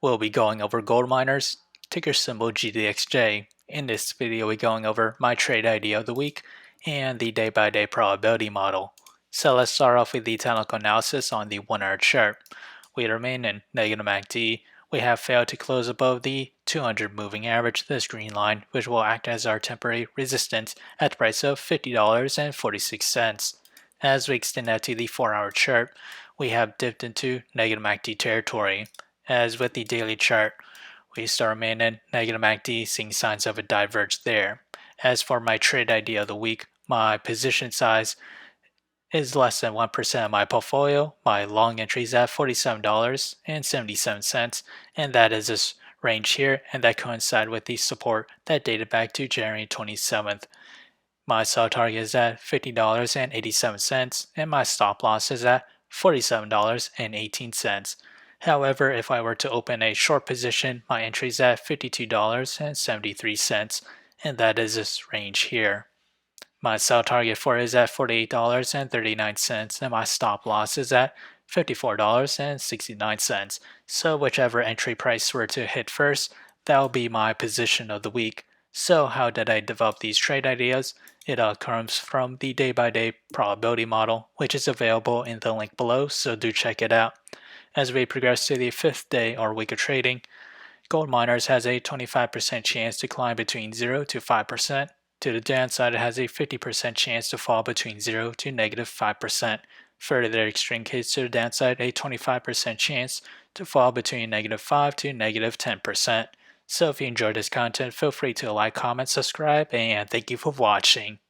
We'll be going over gold miners, ticker symbol GDXJ. In this video, we're going over my trade idea of the week and the day-by-day probability model. So let's start off with the technical analysis on the 1 hour chart. We remain in negative MACD. We have failed to close above the 200 moving average, this green line, which will act as our temporary resistance at the price of $50.46. As we extend that to the 4 hour chart, we have dipped into negative MACD territory. As with the daily chart, we still remain in negative MACD, seeing signs of a diverge there. As for my trade idea of the week, my position size is less than 1% of my portfolio. My long entry is at $47.77, and that is this range here, and that coincides with the support that dated back to January 27th. My sell target is at $50.87, and my stop loss is at $47.18. However, if I were to open a short position, my entry is at $52.73, and that is this range here. My sell target for it is at $48.39, and my stop loss is at $54.69. So whichever entry price were to hit first, that will be my position of the week. So how did I develop these trade ideas? It comes from the day-by-day probability model, which is available in the link below, so do check it out. As we progress to the 5th day or week of trading, gold miners has a 25% chance to climb between 0 to 5%. To the downside, it has a 50% chance to fall between 0 to negative 5%. Further extreme case to the downside, a 25% chance to fall between negative 5 to negative 10%. So if you enjoyed this content, feel free to like, comment, subscribe, and thank you for watching.